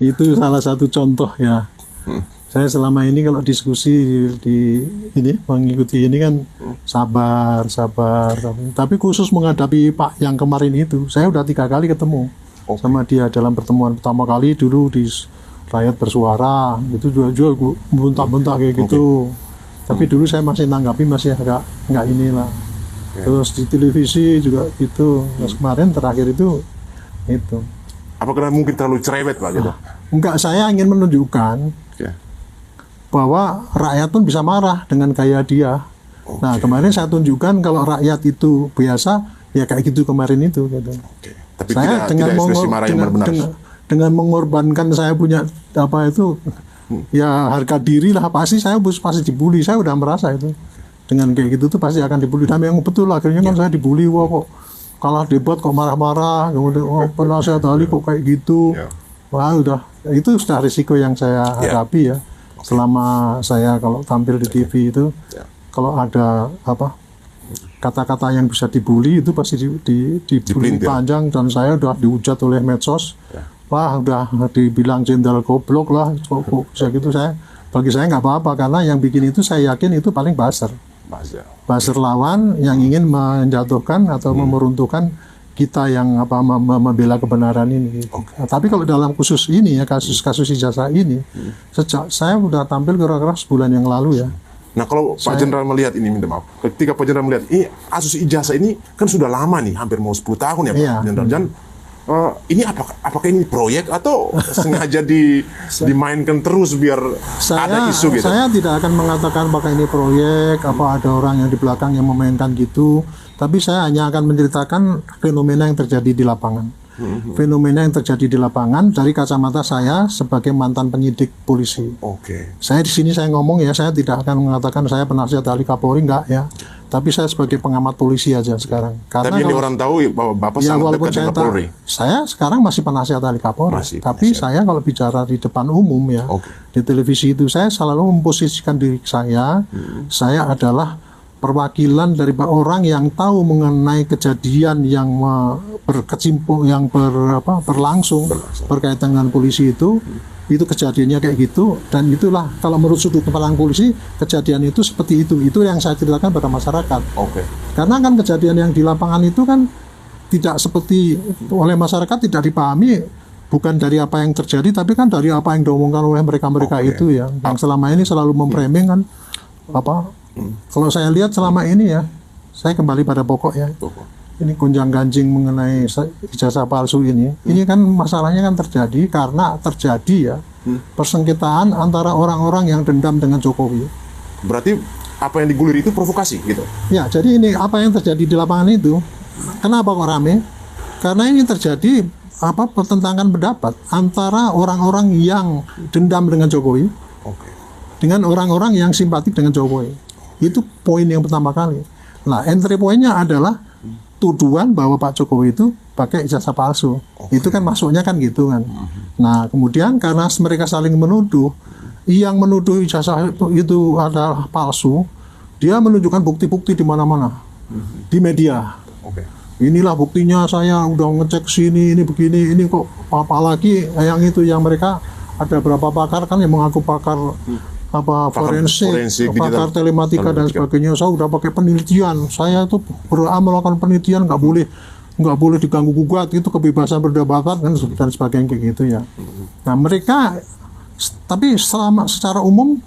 Itu salah satu contoh ya. Saya selama ini kalau diskusi di ini mengikuti ini kan sabar. Tapi khusus menghadapi Pak yang kemarin itu, saya udah 3 kali ketemu sama dia dalam pertemuan pertama kali dulu di Rakyat Bersuara, itu juga bentak-bentak kayak gitu. Tapi dulu saya masih nanggapi masih agak nggak inilah. Terus di televisi juga gitu. Terus kemarin terakhir itu. Apakah mungkin terlalu cerewet Pak gitu? Enggak, saya ingin menunjukkan bahwa rakyat pun bisa marah dengan gaya dia. Nah, kemarin saya tunjukkan kalau rakyat itu biasa, ya kayak gitu kemarin itu. Gitu. Tapi saya dengan mengorbankan saya punya apa itu, ya harga diri lah, pasti saya pasti dibully. Saya udah merasa itu. Dengan kayak gitu tuh pasti akan dibully. Dan yang betul akhirnya kan saya dibully, wah kok kalah debat kok marah-marah, kemudian penasihat ahli kok kayak gitu. Wah udah, itu sudah risiko yang saya hadapi ya. Selama saya kalau tampil di TV itu, kalau ada apa kata-kata yang bisa dibully itu pasti dibully panjang, dan saya udah dihujat oleh medsos. Wah udah dibilang jenderal goblok lah, kok bisa gitu. Bagi saya nggak apa-apa, karena yang bikin itu saya yakin itu paling buzzer lawan yang ingin menjatuhkan atau meruntuhkan kita yang apa membela kebenaran ini. Tapi kalau dalam khusus ini ya, kasus-kasus ijazah ini, sejak saya udah tampil kira-kira sebulan yang lalu ya. Nah kalau Pak Jenderal melihat ini, minta maaf, ketika Pak Jenderal melihat ini kasus ijazah ini kan sudah lama nih, hampir mau 10 tahun ya Pak Jenderal. Dan ini apakah ini proyek atau sengaja dimainkan terus biar ada isu gitu? Saya tidak akan mengatakan apakah ini proyek, apa ada orang yang di belakang yang memainkan gitu. Tapi saya hanya akan menceritakan fenomena yang terjadi di lapangan. Fenomena yang terjadi di lapangan dari kacamata saya sebagai mantan penyidik polisi. Saya di sini saya ngomong ya, saya tidak akan mengatakan saya penasihat ahli Kapolri, enggak ya. Tapi saya sebagai pengamat polisi aja sekarang. Karena tapi ini orang tahu bahwa Bapak sangat dekat dengan Kapolri. Saya sekarang masih penasihat ahli Kapolri. Tapi saya kalau bicara di depan umum ya, di televisi itu saya selalu memposisikan diri saya adalah perwakilan dari orang yang tahu mengenai kejadian yang berkecimpung, yang berlangsung berkaitan dengan polisi itu kejadiannya kayak gitu, dan itulah kalau menurut sudut pandang polisi kejadian itu seperti itu yang saya ceritakan pada masyarakat. Karena kan kejadian yang di lapangan itu kan tidak seperti oleh masyarakat, tidak dipahami bukan dari apa yang terjadi, tapi kan dari apa yang diomongkan oleh mereka itu ya, yang selama ini selalu memframing kan Kalau saya lihat selama ini ya, saya kembali pada pokok ya. Ini gonjang-ganjing mengenai ijazah palsu ini kan masalahnya kan terjadi karena terjadi ya persengketaan antara orang-orang yang dendam dengan Jokowi. Berarti apa yang digulir itu provokasi gitu? Ya, jadi ini apa yang terjadi di lapangan itu, kenapa kok rame? Karena ini terjadi pertentangan pendapat antara orang-orang yang dendam dengan Jokowi dengan orang-orang yang simpatik dengan Jokowi. Itu poin yang pertama kali. Nah, entry poinnya adalah tuduhan bahwa Pak Jokowi itu pakai ijazah palsu. Itu kan masuknya kan gitu kan. Nah, kemudian karena mereka saling menuduh, yang menuduh ijazah itu adalah palsu, dia menunjukkan bukti-bukti di mana-mana, di media. Inilah buktinya, saya udah ngecek sini, ini begini, ini kok apalagi yang itu yang mereka ada berapa pakar kan yang mengaku pakar forensik, pakar telematika dan sebagainya. Saya udah pakai penelitian, saya tuh melakukan penelitian, nggak boleh diganggu gugat, itu kebebasan berdebat kan dan sebagainya kayak gitu ya. Nah mereka, tapi secara umum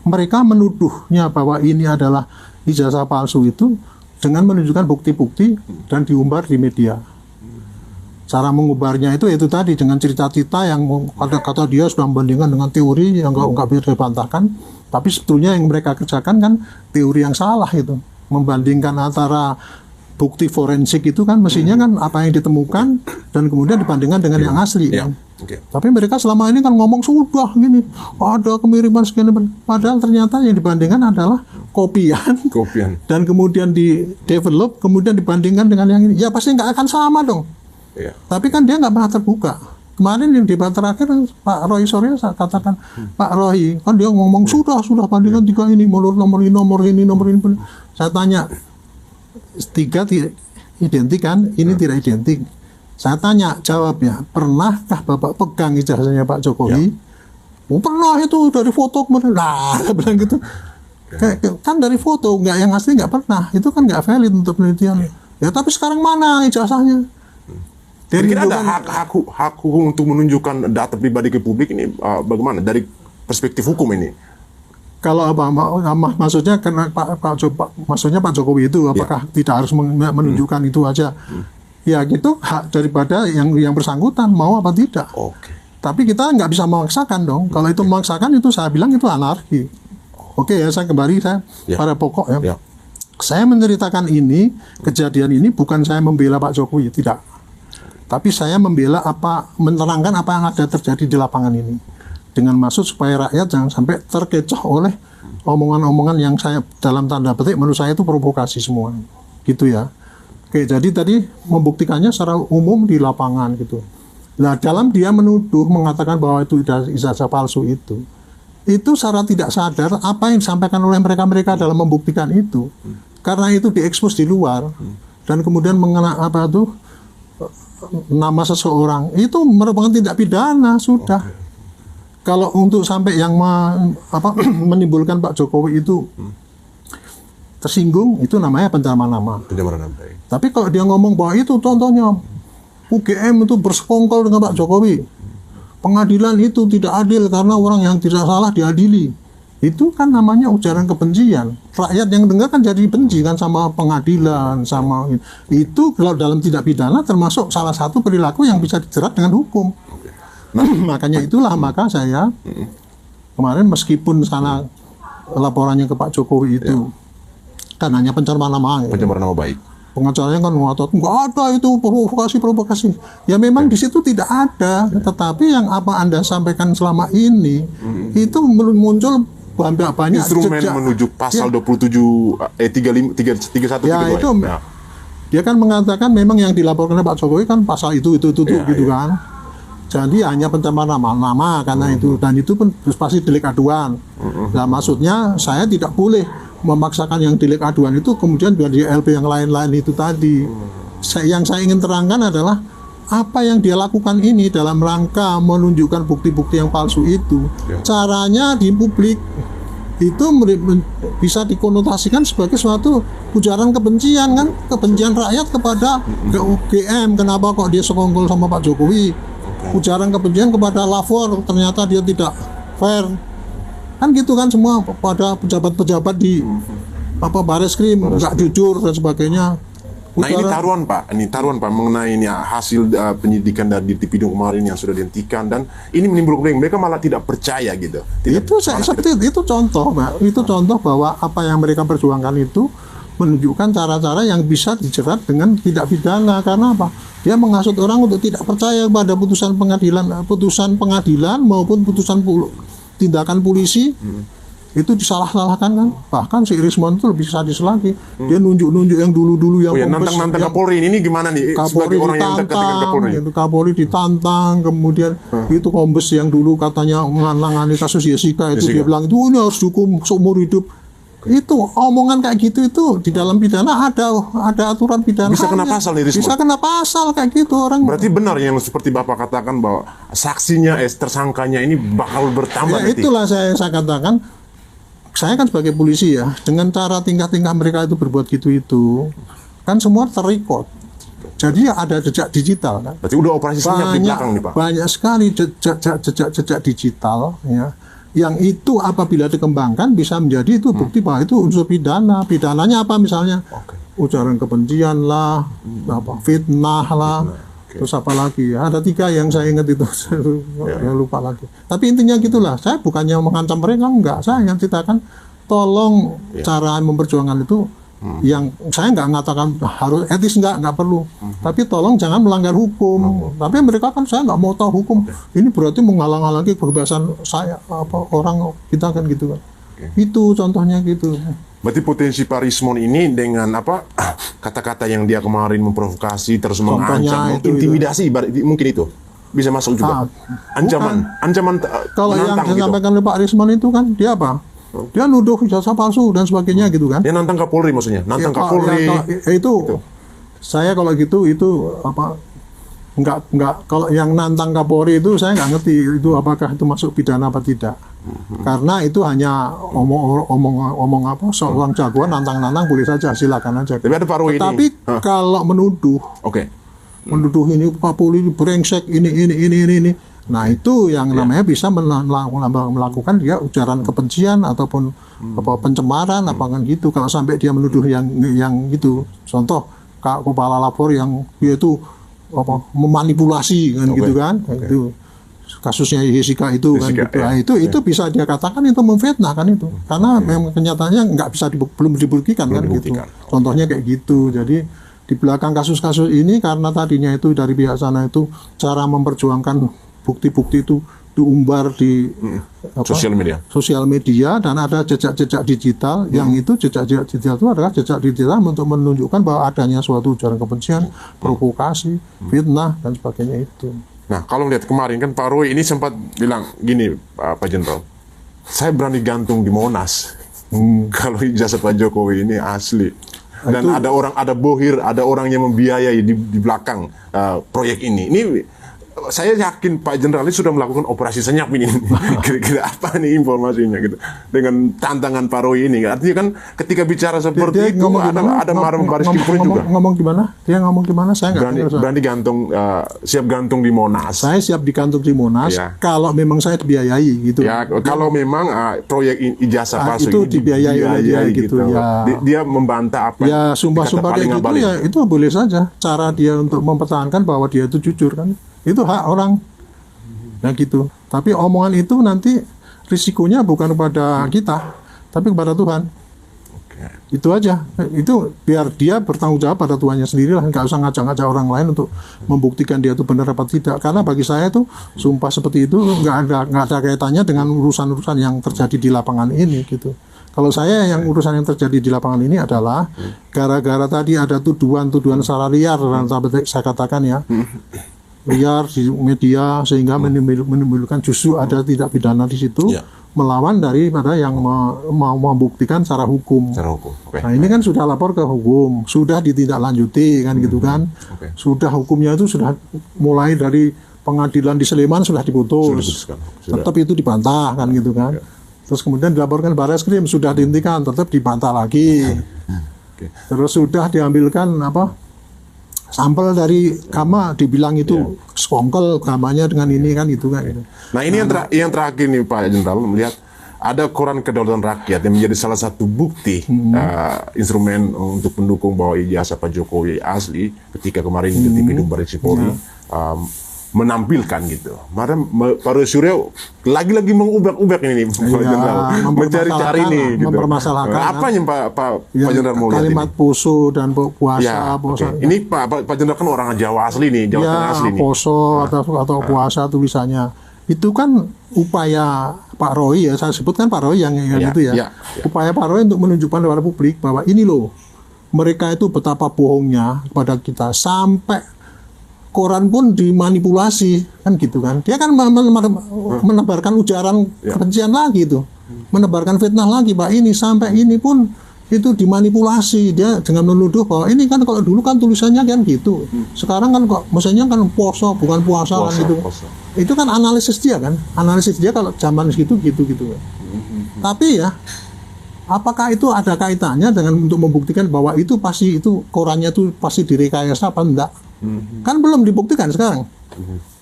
mereka menuduhnya bahwa ini adalah ijazah palsu itu dengan menunjukkan bukti-bukti dan diumbar di media. Cara mengubarnya itu tadi dengan cerita-cerita yang kata dia sudah membandingkan dengan teori yang nggak bisa dibantahkan, tapi sebetulnya yang mereka kerjakan kan teori yang salah itu, membandingkan antara bukti forensik itu kan mestinya kan apa yang ditemukan dan kemudian dibandingkan dengan yang asli kan. Tapi mereka selama ini kan ngomong sudah gini, ada kemiripan sekian, padahal ternyata yang dibandingkan adalah kopian. Dan kemudian di develop, kemudian dibandingkan dengan yang ini, ya pasti nggak akan sama dong. Tapi kan dia nggak pernah terbuka. Kemarin yang debat terakhir Pak Roy Suryo saya katakan, Pak Roy kan dia ngomong sudah bandingkan 3 ini, nomor ini. Saya tanya 3 identik kan, ini tidak identik. Saya tanya, jawabnya, pernahkah Bapak pegang ijazahnya Pak Jokowi? Oh, pernah itu dari foto kemudian. Nah, saya bilang gitu. Kan dari foto, nggak yang asli nggak pernah. Itu kan nggak valid untuk penelitian. Ya tapi sekarang mana ijazahnya? Kira-kira ada hak hukum untuk menunjukkan data pribadi ke publik ini bagaimana dari perspektif hukum ini? Kalau apa maksudnya karena maksudnya Pak Jokowi itu apakah tidak harus menunjukkan itu aja? Ya gitu, hak daripada yang bersangkutan mau apa tidak. Tapi kita nggak bisa memaksakan dong. Kalau itu memaksakan itu saya bilang itu anarki. Ya saya kembali pada pokok ya. Saya menceritakan ini, kejadian ini bukan saya membela Pak Jokowi, tidak. Tapi saya membela menerangkan apa yang ada terjadi di lapangan ini. Dengan maksud supaya rakyat jangan sampai terkecoh oleh omongan-omongan yang saya dalam tanda petik menurut saya itu provokasi semua. Gitu ya. Jadi tadi membuktikannya secara umum di lapangan gitu. Nah, dalam dia menuduh mengatakan bahwa itu ijazah palsu itu secara tidak sadar apa yang disampaikan oleh mereka dalam membuktikan itu. Karena itu diekspos di luar dan kemudian mengenai nama seseorang itu merupakan tindak pidana sudah. Kalau untuk sampai yang menimbulkan Pak Jokowi itu tersinggung, itu namanya pencemaran nama. Tapi kalau dia ngomong bahwa itu contohnya UGM itu bersekongkol dengan Pak Jokowi, pengadilan itu tidak adil karena orang yang tidak salah diadili, itu kan namanya ujaran kebencian. Rakyat yang dengar kan jadi benci kan sama pengadilan, sama itu. Kalau dalam tindak pidana termasuk salah satu perilaku yang bisa dijerat dengan hukum. Makanya itulah maka saya kemarin meskipun sana laporannya ke Pak Jokowi itu kan hanya pencemaran nama. Pencemaran nama baik. Pengacaranya kan ngotot, nggak ada itu provokasi. Ya memang di situ tidak ada. Tetapi yang apa Anda sampaikan selama ini itu muncul banyak instrumen menuju pasal 27 31 ya itu ya. Dia kan mengatakan memang yang dilaporkan oleh Pak Jokowi kan pasal itu gitu kan. Jadi hanya pencemaran nama karena itu, dan itu pun pasti delik aduan. Nah maksudnya saya tidak boleh memaksakan yang delik aduan itu kemudian dari LP yang lain-lain itu tadi. Yang saya ingin terangkan adalah apa yang dia lakukan ini dalam rangka menunjukkan bukti-bukti yang palsu itu, caranya di publik itu bisa dikonotasikan sebagai suatu ujaran kebencian kan, kebencian rakyat kepada UGM. Kenapa kok dia sekongkol sama Pak Jokowi? Ujaran kebencian kepada Lafor, ternyata dia tidak fair. Kan gitu kan semua pada pejabat-pejabat di Bareskrim nggak jujur dan sebagainya. Nah ini taruhan Pak mengenai ini hasil penyidikan dari Dirtipidum kemarin yang sudah dihentikan, dan ini menimbulkan mereka malah tidak percaya gitu. Itu contoh, Pak. Itu contoh bahwa apa yang mereka perjuangkan itu menunjukkan cara-cara yang bisa dijerat dengan tidak pidana. Karena apa? Dia menghasut orang untuk tidak percaya pada putusan pengadilan maupun putusan tindakan polisi. Itu disalah-salahkan kan, bahkan si Rismon itu lebih sadis lagi. Dia nunjuk-nunjuk yang dulu-dulu yang nantang Kapolri ini gimana nih? Kapolri ditantang, Kapolri ditantang, kemudian itu kombes yang dulu katanya menangani kasus Jessica itu dia bilang itu ini harus dihukum seumur hidup. Itu omongan kayak gitu itu di dalam pidana ada aturan pidana. Bisa kena pasal nih, bisa kena pasal kayak gitu orang. Berarti benar yang seperti Bapak katakan bahwa saksinya tersangkanya ini bakal bertambah. Ya, itulah saya katakan. Saya kan sebagai polisi ya, dengan cara tingkah-tingkah mereka itu berbuat gitu-itu, kan semua terrecord. Jadi ada jejak digital kan. Berarti udah operasi senyap di belakang nih Pak. Banyak sekali jejak digital ya, yang itu apabila dikembangkan bisa menjadi itu bukti bahwa itu unsur pidana. Pidananya apa misalnya? Ujaran kebencian lah, fitnah lah. Terus apa lagi? Ada 3 yang saya ingat itu, saya lupa lagi. Tapi intinya gitulah. Saya bukannya mengancam mereka, enggak. Saya hanya ceritakan, tolong cara memperjuangkan itu, yang saya nggak mengatakan harus etis, nggak perlu. Tapi tolong jangan melanggar hukum. Tapi mereka kan saya nggak mau tahu hukum. Ini berarti menghalang-halangi kebebasan saya, orang kita kan gitu kan. Itu contohnya gitu. Berarti potensi Pak Rismon ini dengan kata-kata yang dia kemarin memprovokasi, terus mengancam, intimidasi, mungkin itu bisa masuk juga. Ancaman kalau yang disampaikan oleh Pak Rismon itu kan dia apa? Dia nuduh ijazah palsu dan sebagainya gitu kan. Dia nantang Kapolri maksudnya, nantang Kapolri. Itu saya kalau gitu itu Nggak, kalau yang nantang Kapolri itu saya nggak ngerti itu apakah itu masuk pidana apa tidak. Karena itu hanya omong apa, seorang jagoan nantang-nantang boleh saja, silakan aja. Tapi ada Pak Roy ini. Tapi kalau menuduh, menuduh ini Pak Polri brengsek ini. Nah itu yang namanya bisa melakukan dia ujaran kebencian ataupun apa pencemaran apa kan gitu. Kalau sampai dia menuduh yang gitu, contoh kepala lapor yang dia itu apa memanipulasi kan gitu kan, itu kasusnya Jessica itu kan gitu. Nah, itu bisa dia katakan itu memfitnah kan itu, karena memang kenyataannya nggak bisa belum dibuktikan kan gitu. Contohnya kayak gitu. Jadi di belakang kasus-kasus ini karena tadinya itu dari pihak sana itu cara memperjuangkan bukti-bukti itu diumbar di sosial media dan ada jejak-jejak digital yang itu jejak-jejak digital itu adalah jejak digital untuk menunjukkan bahwa adanya suatu ujaran kebencian, provokasi, fitnah dan sebagainya itu. Nah, kalau lihat kemarin kan Pak Roy ini sempat bilang gini, Pak Jenderal, saya berani gantung di Monas kalau ijazah Pak Jokowi ini asli. Dan itu, ada bohir, ada orang yang membiayai di belakang proyek ini. Ini saya yakin Pak Jenderal ini sudah melakukan operasi senyap ini. Kira-kira apa nih informasinya gitu. Dengan tantangan Pak Roy ini. Artinya kan ketika bicara seperti itu ada marah Baris Krim juga. Ngomong gimana? Dia ngomong gimana? Saya nggak berani gantung, siap gantung di Monas. Saya siap digantung di Monas kalau memang saya dibiayai gitu. Ya, kalau memang proyek ijazah palsu itu dibiayai oleh dia gitu. Ya. Dia membantah apa? Ya, sumpah-sumpah kayak gitu ya itu boleh saja. Cara dia untuk mempertahankan bahwa dia itu jujur kan. Itu hak orang. Nah gitu. Tapi omongan itu nanti risikonya bukan kepada kita, tapi kepada Tuhan. Itu aja. Itu biar dia bertanggung jawab pada Tuhannya sendiri lah. Nggak usah ngajak-ngajak orang lain untuk membuktikan dia itu benar apa tidak. Karena bagi saya itu sumpah seperti itu nggak ada kaitannya dengan urusan-urusan yang terjadi di lapangan ini gitu. Kalau saya yang urusan yang terjadi di lapangan ini adalah gara-gara tadi ada tuduhan-tuduhan secara liar dan saya katakan ya. Liar di media sehingga menimbulkan justru ada tidak pidana di situ melawan daripada yang mau membuktikan secara hukum. Nah ini kan sudah lapor ke hukum, sudah ditindaklanjuti kan gitu kan, sudah hukumnya itu sudah mulai dari pengadilan di Sleman sudah diputus, tetap itu dibantah kan gitu kan. Terus kemudian dilaporkan Baris Krim sudah dihentikan, tetap dibantah lagi. Terus sudah diambilkan sampel dari Kama dibilang itu skongkel gamanya dengan ini kan itu kan. Nah ini yang terakhir nih Pak Jenderal, melihat ada Koran Kedaulatan Rakyat yang menjadi salah satu bukti instrumen untuk mendukung bahwa ijazah Pak Jokowi asli ketika kemarin di gedung Baris Krim menampilkan gitu. Pak Roy Suryo lagi-lagi mengubek-ubek ini Pak Jenderal, mencari-cari ini gitu. Mempermasalahkan. Apanya Pak Jenderal mau lihat kalimat ini? poso dan puasa. Ini Pak Jenderal kan orang Jawa asli nih, Jawa Tengah asli nih. Poso atau puasa tulisannya. Itu kan upaya Pak Roy ya, saya sebutkan Pak Roy yang itu ya. Upaya Pak Roy untuk menunjukkan kepada publik bahwa ini loh, mereka itu betapa bohongnya kepada kita sampai koran pun dimanipulasi kan gitu kan. Dia kan menebarkan ujaran kebencian lagi itu, menebarkan fitnah lagi Pak ini sampai ini pun itu dimanipulasi dia dengan menuduh bahwa ini kan kalau dulu kan tulisannya kan gitu, sekarang kan kok maksudnya kan poso bukan puasa kan gitu. Itu kan analisis dia kalau zaman segitu gitu kan. Tapi ya apakah itu ada kaitannya dengan untuk membuktikan bahwa itu pasti itu korannya itu pasti direkayasa apa enggak? Kan belum dibuktikan sekarang.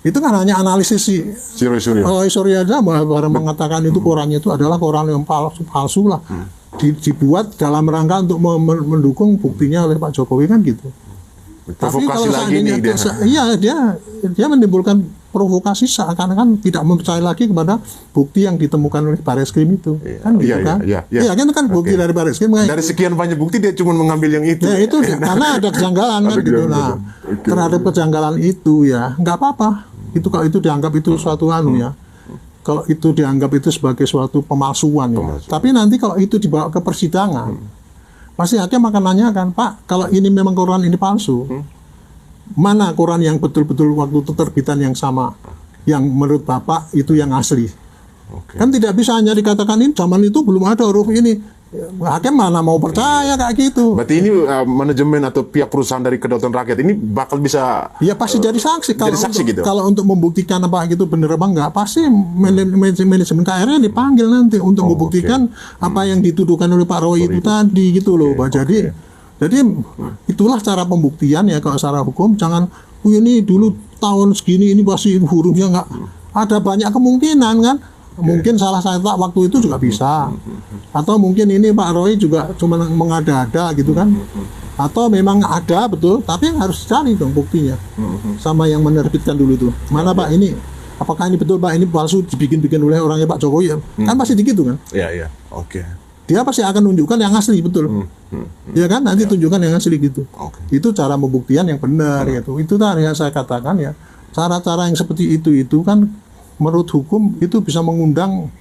Itu kan hanya analisis si Roy Suryo aja baru mengatakan itu korannya itu adalah koran yang palsu lah. Dibuat dalam rangka untuk mendukung buktinya oleh Pak Jokowi kan gitu. Tapi kalau seandainya dia menimbulkan provokasi seakan-akan tidak mempercayai lagi kepada bukti yang ditemukan oleh Baris Krim itu, kan gitu kan? Iya kan bukti dari Baris Krim. Dari sekian banyak bukti dia cuma mengambil yang itu. Ya itu karena ada kejanggalan kan gitu. Nah terhadap kejanggalan itu ya nggak apa-apa. Itu kalau itu dianggap itu suatu ya. Kalau itu dianggap itu sebagai suatu pemalsuan. Ya. Tapi nanti kalau itu dibawa ke persidangan, pasti hakim akan nanyakan, Pak, kalau ini memang koran ini palsu, mana koran yang betul-betul waktu terbitan yang sama, yang menurut Bapak itu yang asli. Kan tidak bisa hanya dikatakan ini zaman itu belum ada huruf ini, Hakim mana mau percaya kayak gitu. Berarti ini manajemen atau pihak perusahaan dari Kedaulatan Rakyat ini bakal bisa Ya pasti jadi saksi. Kalau jadi saksi untuk, gitu. kalau untuk membuktikan apa gitu bener apa enggak, pasti manajemen KRI dipanggil nanti untuk membuktikan apa yang dituduhkan oleh Pak Roy itu tadi gitu loh. Jadi itulah cara pembuktian ya kalau secara hukum. Jangan ini dulu tahun segini ini masih hurufnya enggak. Ada banyak kemungkinan kan. Mungkin salah satu waktu itu juga bisa, atau mungkin ini Pak Roy juga cuma mengada-ada gitu kan, atau memang ada betul, tapi harus cari dong buktinya sama yang menerbitkan dulu itu. Mana Pak ini? Apakah ini betul Pak? Ini palsu dibikin-bikin oleh orangnya Pak Jokowi ya? Kan pasti gitu kan? Iya. Oke. Dia pasti akan menunjukkan yang asli betul, ya kan? Nanti tunjukkan yang asli gitu. Itu cara pembuktian yang benar gitu. Itu tadi yang saya katakan ya. Cara-cara yang seperti itu kan menurut hukum itu bisa mengundang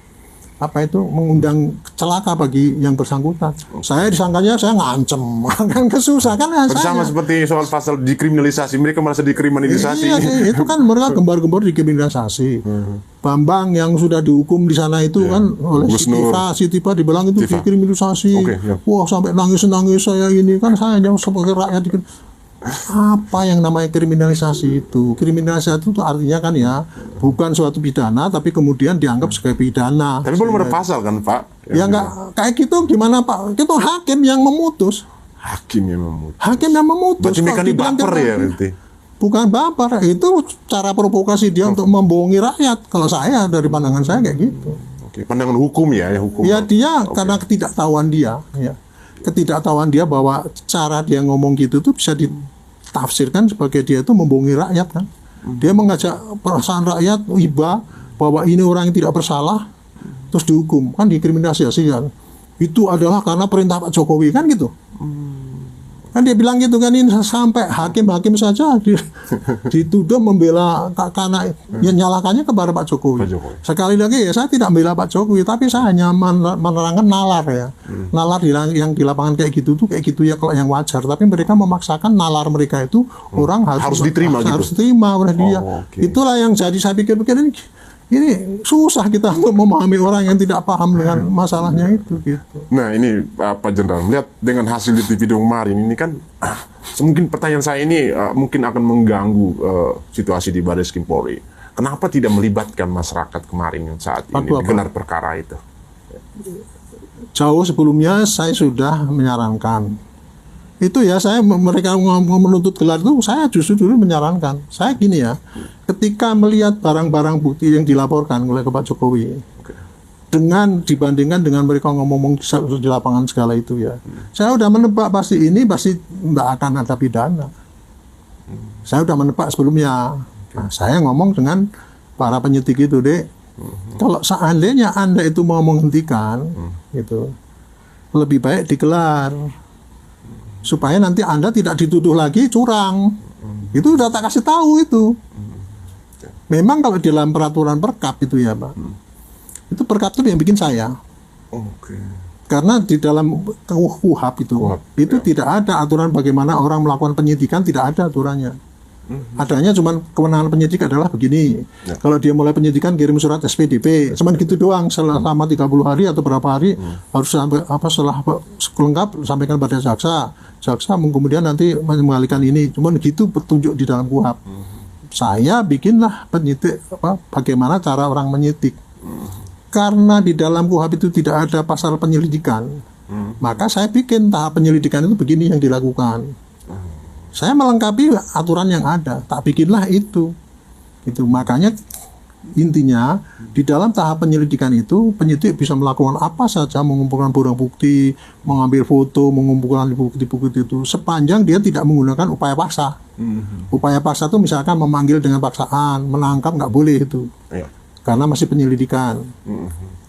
celaka bagi yang bersangkutan. Saya disangkanya saya ngancem, kan kesusah kan ya. Bersama seperti soal pasal dikriminalisasi, mereka merasa dikriminalisasi. Iya, itu kan mereka gembar-gembar dikriminalisasi. Bambang yang sudah dihukum di sana itu kan oleh Siti Tipa dibilang itu dikriminalisasi. Wah sampai nangis-nangis saya ini kan saya yang sebagai rakyat apa yang namanya kriminalisasi itu? Kriminalisasi itu artinya kan ya bukan suatu pidana tapi kemudian dianggap sebagai pidana. Tapi belum ada pasal kan Pak? Ya enggak kayak gitu gimana Pak? Itu hakim yang memutus. Hakim yang memutus. Berarti mereka baper ya berarti? Bukan baper, itu cara provokasi dia untuk membohongi rakyat. Kalau saya dari pandangan saya kayak gitu. Pandangan hukum ya hukum. Ya dia karena ketidaktahuan dia ya. Ketidaktahuan dia bahwa cara dia ngomong gitu tuh bisa ditafsirkan sebagai dia itu membohongi rakyat kan. Dia mengajak perasaan rakyat iba bahwa ini orang yang tidak bersalah terus dihukum kan dikriminalisasi kan. Itu adalah karena perintah Pak Jokowi kan gitu. Kan dia bilang gitu kan, ini sampai hakim-hakim saja dituduh membela karena nyalakannya kepada Pak Jokowi. Sekali lagi ya saya tidak membela Pak Jokowi, tapi saya hanya menerangkan nalar ya. Nalar yang di lapangan kayak gitu tuh kayak gitu ya kalau yang wajar, tapi mereka memaksakan nalar mereka itu orang harus diterima oleh dia. Itulah yang jadi saya pikir-pikir ini susah kita untuk memahami orang yang tidak paham dengan masalahnya itu gitu. Nah ini Pak Jenderal, melihat dengan hasil di video kemarin ini kan mungkin pertanyaan saya ini mungkin akan mengganggu situasi di Barreskrim Polri. Kenapa tidak melibatkan masyarakat kemarin yang saat ini gelar perkara itu? Jauh sebelumnya saya sudah menyarankan. Itu ya mereka menuntut gelar itu saya justru dulu menyarankan. Saya gini ya, ketika melihat barang-barang bukti yang dilaporkan oleh Pak Jokowi dibandingkan dengan mereka ngomong di lapangan segala itu ya, saya udah menebak pasti nggak akan ada pidana. Saya udah menebak sebelumnya. Nah, saya ngomong dengan para penyidik itu, Dek, kalau seandainya Anda itu mau menghentikan gitu, lebih baik digelar supaya nanti Anda tidak dituduh lagi curang. Itu udah tak kasih tahu itu. Memang kalau di dalam peraturan perkap itu ya Pak, itu perkap itu yang bikin saya. Karena di dalam KUHP itu tidak ada aturan bagaimana orang melakukan penyidikan, tidak ada aturannya. Adanya cuman kewenangan penyidik adalah begini. Kalau dia mulai penyidikan kirim surat SPDP, cuman gitu doang selama 30 hari atau berapa hari harus sampai setelah lengkap sampaikan pada jaksa kemudian nanti mengalihkan ini. Cuman gitu petunjuk di dalam KUHP. Saya bikinlah penyidik bagaimana cara orang menyidik. Karena di dalam KUHP itu tidak ada pasal penyelidikan. Maka saya bikin tahap penyelidikan itu begini yang dilakukan. Saya melengkapi aturan yang ada, tak bikinlah itu. Makanya intinya di dalam tahap penyelidikan itu penyidik bisa melakukan apa saja, mengumpulkan barang bukti, mengambil foto, mengumpulkan bukti-bukti itu sepanjang dia tidak menggunakan upaya paksa. Upaya paksa itu misalkan memanggil dengan paksaan, menangkap nggak boleh itu, karena masih penyelidikan.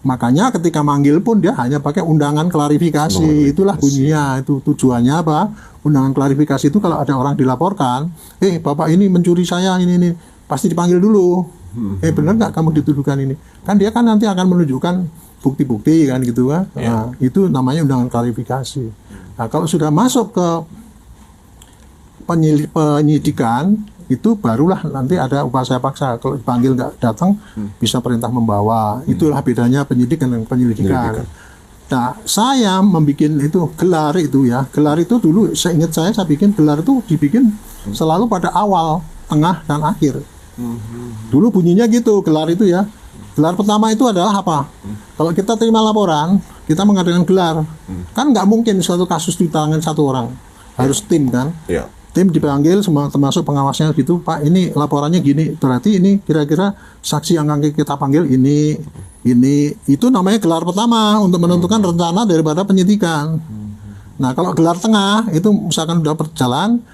Makanya ketika manggil pun dia hanya pakai undangan klarifikasi. Itulah bunyinya, itu tujuannya apa? Undangan klarifikasi itu kalau ada orang dilaporkan, Bapak ini mencuri saya ini pasti dipanggil dulu. Benar nggak kamu dituduhkan ini? Kan dia kan nanti akan menunjukkan bukti-bukti kan gitu kan. Nah, itu namanya undangan klarifikasi. Nah, kalau sudah masuk ke penyidikan itu barulah nanti ada upaya paksa. Kalau dipanggil nggak datang bisa perintah membawa. Itulah bedanya penyidik dengan penyelidikan. Nah, saya membuat itu gelar itu ya. Gelar itu dulu saya ingat saya bikin gelar itu dibikin selalu pada awal, tengah dan akhir. Dulu bunyinya gitu gelar itu ya. Gelar pertama itu adalah apa? Kalau kita terima laporan, kita mengadakan gelar. Kan nggak mungkin suatu kasus di tangan satu orang. Harus tim kan? Ya. Tim dipanggil semua termasuk pengawasnya gitu, Pak ini laporannya gini, berarti ini kira-kira saksi yang akan kita panggil ini itu namanya gelar pertama untuk menentukan rencana daripada penyidikan. Nah kalau gelar tengah itu misalkan sudah berjalan,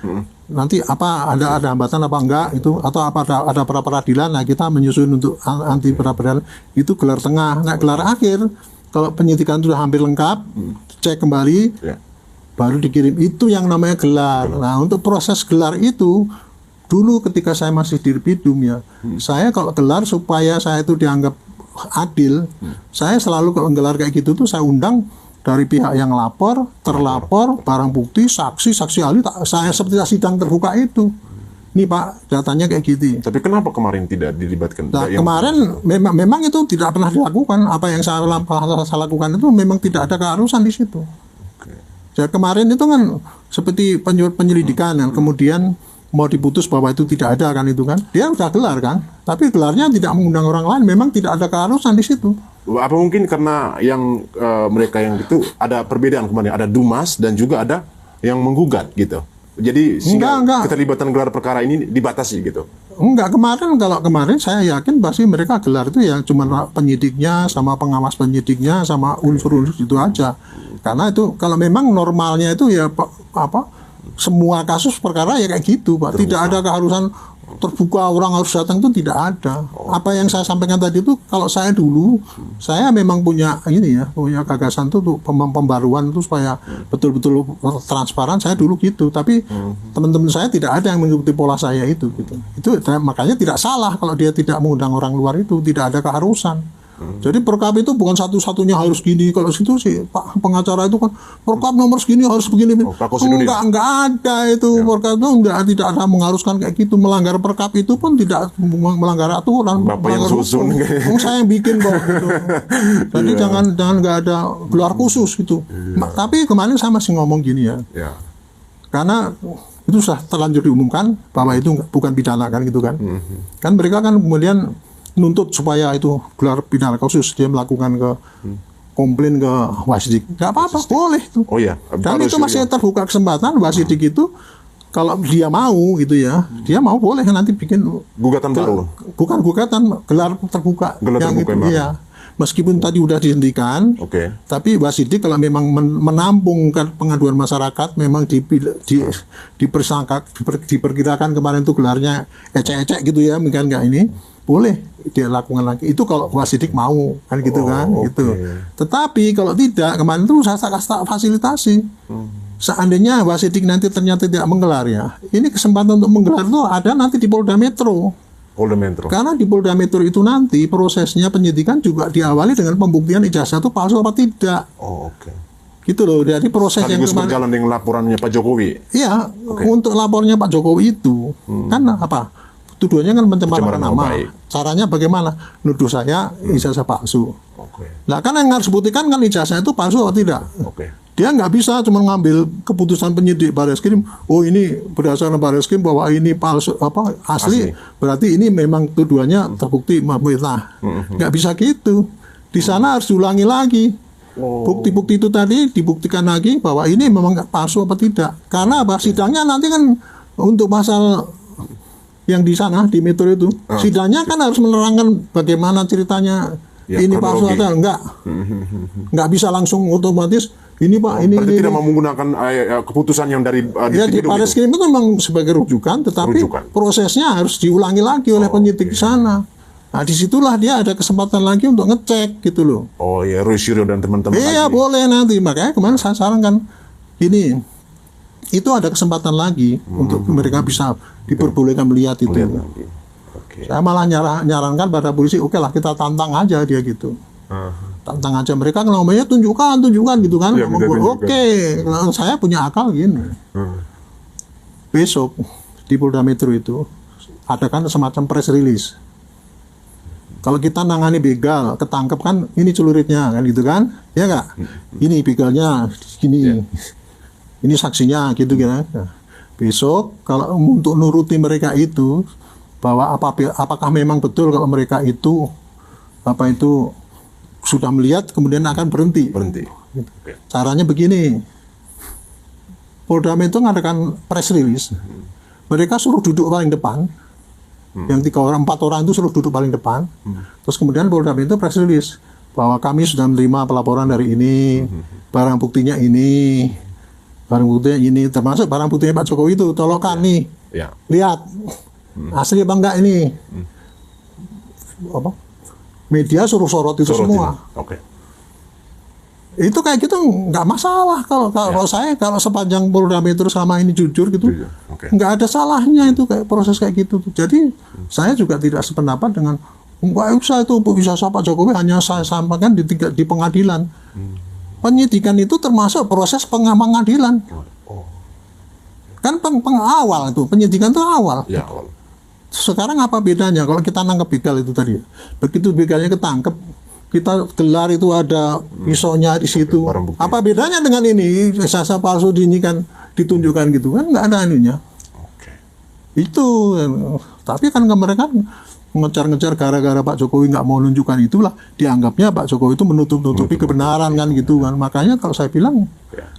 nanti apa ada hambatan apa enggak itu atau apa ada pra peradilan, nah kita menyusun untuk anti pra peradilan itu gelar tengah. Nah gelar akhir kalau penyidikan sudah hampir lengkap, cek kembali. Baru dikirim, itu yang namanya gelar. Nah untuk proses gelar itu dulu ketika saya masih di Bidum ya, saya kalau gelar supaya saya itu dianggap adil, saya selalu kalau gelar kayak gitu tuh saya undang dari pihak yang lapor, terlapor, barang bukti, saksi ahli, saya seperti sidang terbuka itu. Nih Pak, datanya kayak gitu. Tapi kenapa kemarin tidak dilibatkan? Nah, kemarin memang itu tidak pernah dilakukan. Apa yang saya lakukan itu memang tidak ada keharusan di situ. Ya, kemarin itu kan seperti penyelidikan yang kemudian mau diputus bahwa itu tidak ada kan itu kan. Dia udah gelar kan, tapi gelarnya tidak mengundang orang lain, memang tidak ada keharusan di situ. Apa mungkin karena yang mereka yang itu ada perbedaan kemarin, ada Dumas dan juga ada yang menggugat gitu. Jadi sehingga keterlibatan gelar perkara ini dibatasi gitu. Enggak, kalau kemarin saya yakin pasti mereka gelar itu ya cuma penyidiknya sama pengawas penyidiknya sama unsur-unsur itu aja. Karena itu kalau memang normalnya itu ya apa semua kasus perkara ya kayak gitu Pak. Tidak ada keharusan terbuka orang harus datang, itu tidak ada. Apa yang saya sampaikan tadi itu kalau saya dulu saya memang punya ini ya, punya gagasan tuh pembaruan itu supaya betul-betul transparan, saya dulu gitu. Tapi teman-teman saya tidak ada yang mengikuti pola saya itu gitu. Itu makanya tidak salah kalau dia tidak mengundang orang luar, itu tidak ada keharusan. Jadi perkap itu bukan satu-satunya harus gini. Kalau situ sih Pak pengacara itu kan perkap nomor segini harus begini. Enggak ada itu perkap itu tidak ada mengharuskan kayak gitu. Melanggar perkap itu pun tidak melanggar aturan. Bapak yang susun. Saya yang bikin kok. Gitu. Jadi jangan nggak ada gelar khusus gitu. Tapi kemarin saya masih ngomong gini ya. Karena itu sudah terlanjur diumumkan bahwa itu bukan pidana kan gitu kan. Kan mereka kan kemudian nuntut supaya itu gelar pidana khusus, dia melakukan ke komplain ke Wasidik, nggak apa-apa, boleh itu. Oh ya. Dan itu masih terbuka kesempatan Wasidik itu kalau dia mau gitu ya, dia mau boleh nanti bikin gugatan baru. Bukan gugatan, gelar terbuka. Gelar yang terbuka itu, ya. Meskipun tadi udah dihentikan, tapi Wasidik kalau memang menampung pengaduan masyarakat, memang diperkirakan kemarin itu gelarnya ecek-ecek gitu ya, mungkin nggak ini, boleh dia lakukan lagi. Itu kalau Wasidik mau kan gitu kan, gitu. Tetapi kalau tidak, kemarin itu saya kasih fasilitasi. Seandainya Wasidik nanti ternyata tidak menggelar ya, ini kesempatan untuk menggelar itu ada nanti di Polda Metro. Karena di Polda Metro itu nanti prosesnya penyidikan juga diawali dengan pembuktian ijazah itu palsu apa tidak. Gitu loh. Jadi proses yang berjalan dengan laporannya Pak Jokowi. Iya, untuk lapornya Pak Jokowi itu kan apa? Tuduhannya kan pencemaran nama. Caranya bagaimana? Nuduh saya ijazah palsu. Nah kan yang harus buktikan kan ijazah itu palsu atau tidak. Dia nggak bisa cuma ngambil keputusan penyidik Barreskrim, oh ini berdasarkan Barreskrim bahwa ini palsu apa asli, berarti ini memang tuduhannya terbukti nah nggak bisa gitu. Di sana harus diulangi lagi bukti-bukti itu tadi, dibuktikan lagi bahwa ini memang palsu apa tidak. Karena apa, sidangnya nanti kan untuk pasal yang di sana di Metro itu sidangnya kan harus menerangkan bagaimana ceritanya ini palsu atau nggak bisa langsung otomatis ini Pak, berarti tidak mau menggunakan keputusan yang dari di Barreskrim itu memang sebagai rujukan, tetapi prosesnya harus diulangi lagi oleh penyidik di sana. Nah, disitulah dia ada kesempatan lagi untuk ngecek gitu loh. Oh ya, Rusiro dan teman-teman. Iya boleh nanti, makanya kemarin saya sarankan ini, itu ada kesempatan lagi untuk mereka bisa diperbolehkan melihat itu. Saya malah nyarankan pada polisi, oke lah kita tantang aja dia gitu. Tantang aja mereka ngomongnya tunjukkan gitu kan. Saya punya akal gini. Besok di Polda Metro itu ada kan semacam press release. Kalau kita nangani begal, ketangkep kan, ini celuritnya kan gitu kan, ya nggak? Ini begalnya, gini, ini saksinya gitu kan. Nah, besok kalau untuk nuruti mereka itu, bahwa apakah memang betul kalau mereka itu sudah melihat kemudian akan berhenti. Caranya begini, Polda Metro mengadakan press release, mereka suruh duduk paling depan. Yang 4 orang itu suruh duduk paling depan. Terus kemudian Polda Metro press release bahwa kami sudah menerima pelaporan dari ini, barang buktinya ini, termasuk barang buktinya Pak Jokowi itu, tolong kami lihat asli apa enggak ini. Media suruh sorot itu semua. Itu kayak gitu nggak masalah kalau saya, kalau sepanjang Polda Metro selama ini jujur gitu, nggak ada salahnya itu kayak proses kayak gitu. Jadi saya juga tidak sependapat dengan nggak usah itu ijazah Pak Jokowi hanya saya sampaikan di pengadilan. Penyidikan itu termasuk proses pengadilan. Kan pengawal itu, penyidikan itu awal. Sekarang apa bedanya kalau kita nangkep begal itu tadi? Begitu begalnya ketangkep, kita gelar itu ada pisaunya di situ. Apa bedanya dengan ini ijazah palsu ini kan ditunjukkan gitu kan, nggak ada anunya. Itu tapi kan mereka ngejar-ngejar gara-gara Pak Jokowi nggak mau nunjukkan itulah, dianggapnya Pak Jokowi itu menutup-nutupi kebenaran kan gitu kan. Makanya kalau saya bilang,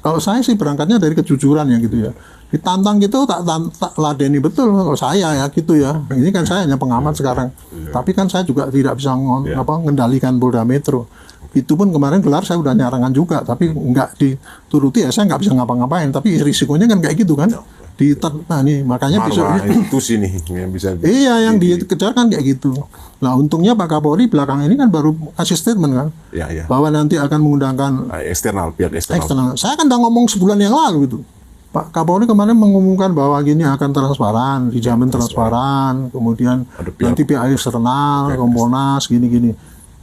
kalau saya sih berangkatnya dari kejujuran ya gitu ya. Ditantang gitu tak ladeni betul kalau saya ya gitu ya. Ini kan saya hanya pengamat sekarang. Tapi kan saya juga tidak bisa mengendalikan Polda Metro. Itu pun kemarin gelar saya udah nyarangan juga, tapi nggak dituruti ya saya nggak bisa ngapa-ngapain. Tapi risikonya kan kayak gitu kan. Makanya besoknya itu sini yang bisa. Iya, yang dikejar kan kayak gitu. Nah, untungnya Pak Kapolri belakang ini kan baru kasih statement kan, bahwa nanti akan mengundangkan pihak eksternal. Saya kan udah ngomong sebulan yang lalu itu. Pak Kapolri kemarin mengumumkan bahwa gini akan transparan, dijamin transparan, kemudian nanti pihak eksternal, Kompolnas, gini-gini.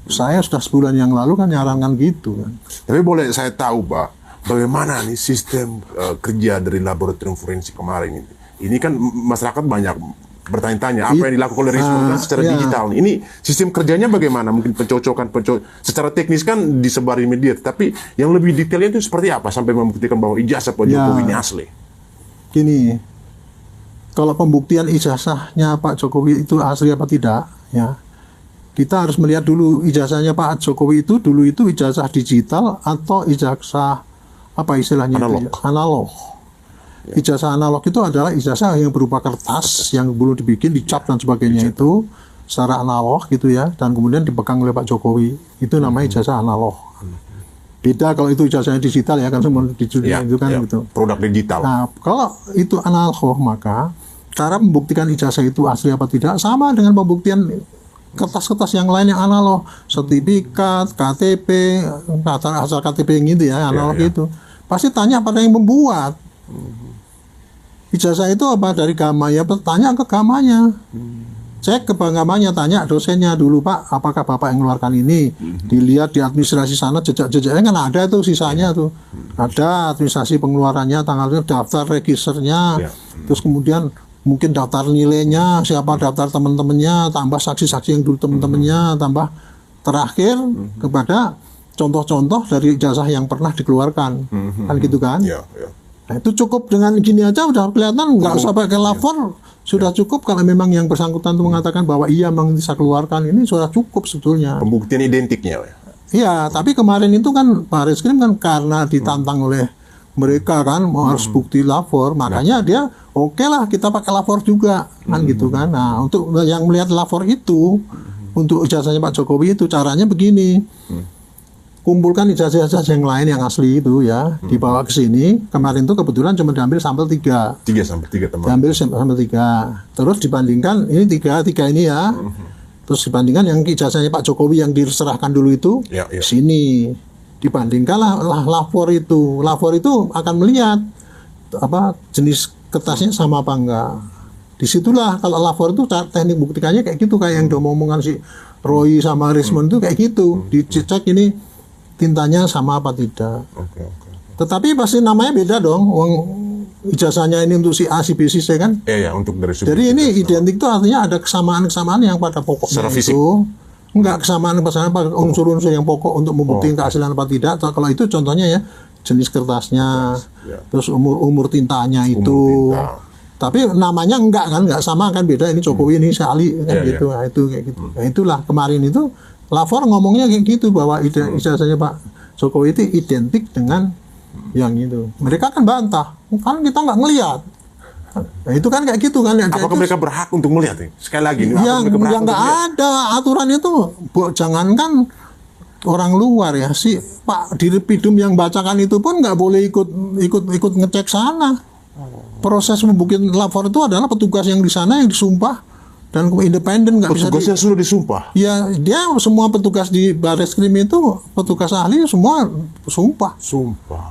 Saya sudah sebulan yang lalu kan nyarankan gitu kan. Tapi boleh saya tahu, Pak, bagaimana nih sistem kerja dari laboratorium forensik kemarin ini? Ini kan masyarakat banyak bertanya-tanya apa yang dilakukan oleh Risma secara digital. Ini sistem kerjanya bagaimana? Mungkin pencocokan secara teknis kan disebar di media, tapi yang lebih detailnya itu seperti apa sampai membuktikan bahwa ijazah Pak Jokowi ini asli? Gini, kalau pembuktian ijazahnya Pak Jokowi itu asli apa tidak, ya kita harus melihat dulu ijazahnya Pak Jokowi itu dulu itu ijazah digital atau ijazah apa istilahnya analog. Ijazah analog itu adalah ijazah yang berupa kertas yang belum dibikin, dicap dan sebagainya itu secara analog gitu ya, dan kemudian dipegang oleh Pak Jokowi, itu namanya ijazah analog. Beda kalau itu ijazahnya digital ya kan, semua digital itu kan gitu. Produk digital. Nah, kalau itu analog maka cara membuktikan ijazah itu asli apa tidak sama dengan pembuktian kertas-kertas yang lain yang analog, sertifikat, KTP, hasil KTP yang gitu ya, analog itu. Pasti tanya pada yang membuat. Ijazah itu apa dari Gama ya, tanya ke Gamanya. Cek ke Gamanya, tanya dosennya dulu, Pak, apakah Bapak yang mengeluarkan ini? Dilihat di administrasi sana jejak-jejaknya kan ada tuh sisanya tuh. Ada administrasi pengeluarannya, tanggalnya, daftar registernya. Terus kemudian mungkin daftar nilainya, siapa daftar teman-temannya, tambah saksi-saksi yang dulu teman-temannya, tambah terakhir kepada contoh-contoh dari ijazah yang pernah dikeluarkan. Kan gitu kan? Nah, itu cukup dengan gini aja udah kelihatan, nggak usah pakai lapor, sudah cukup kalau memang yang bersangkutan itu mengatakan bahwa iya memang bisa keluarkan, ini sudah cukup sebetulnya. Pembuktian identiknya. Iya, tapi kemarin itu kan Pak Reskrim kan karena ditantang oleh mereka kan harus bukti lapor, makanya dia oke lah kita pakai lapor juga kan gitu kan. Nah, untuk yang melihat lapor itu untuk ijazahnya Pak Jokowi itu caranya begini. Kumpulkan ijazah-ijazah yang lain yang asli itu ya, dibawa ke sini. Kemarin tuh kebetulan cuma diambil sampel 3. 3 teman. Diambil sampel 3. Terus dibandingkan ini 3 ini ya. Terus dibandingkan yang ijazahnya Pak Jokowi yang diserahkan dulu itu sini. Dibandingkanlah lapor itu. Lapor itu akan melihat apa jenis kertasnya sama apa enggak. Disitulah kalau lapor itu teknik buktikannya kayak gitu, kayak yang udah omongan si Roy sama Rismond itu kayak gitu. Dicek ini tintanya sama apa tidak. Tetapi pasti namanya beda dong. Ijazahnya ini untuk si A, si B, si C kan? Untuk dari Jadi ini identik itu artinya ada kesamaan-kesamaan yang pada pokoknya itu. Enggak, kesamaan apa unsur-unsur yang pokok untuk membuktikan keaslian apa tidak. Kalau itu contohnya ya jenis kertasnya, terus umur tintanya itu. Tapi namanya enggak sama kan, beda, ini Jokowi ini Sali kan gitu. Nah, itu kayak gitu. Nah, itulah kemarin itu lapor ngomongnya kayak gitu bahwa ijazahnya Pak Jokowi itu identik dengan yang itu. Mereka kan bantah, kan kita nggak ngelihat. Nah, itu kan kayak gitu kan. Apakah mereka berhak untuk melihat nih? Sekali lagi, yang nggak ada aturan itu, jangankan orang luar ya, si Pak Dirpidum yang bacakan itu pun nggak boleh ikut ngecek sana. Proses pembuktian lapor itu adalah petugas yang di sana yang disumpah dan independen, nggak bisa. Petugasnya sudah disumpah. Ya, dia semua petugas di Barreskrim itu, petugas ahli semua sumpah.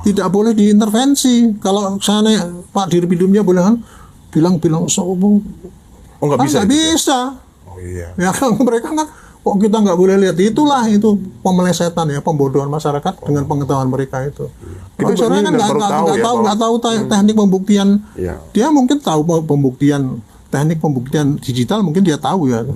Tidak boleh diintervensi. Kalau sana Pak Dirpidumnya boleh kan bilang nggak bisa. Nggak bisa. Oh iya. Ya kan mereka kan kok kita nggak boleh lihat, itu pemelesetan ya, pembodohan masyarakat dengan pengetahuan mereka itu. Kalau saya kan nggak tahu teknik pembuktian. Dia mungkin tahu teknik pembuktian digital, mungkin dia tahu ya.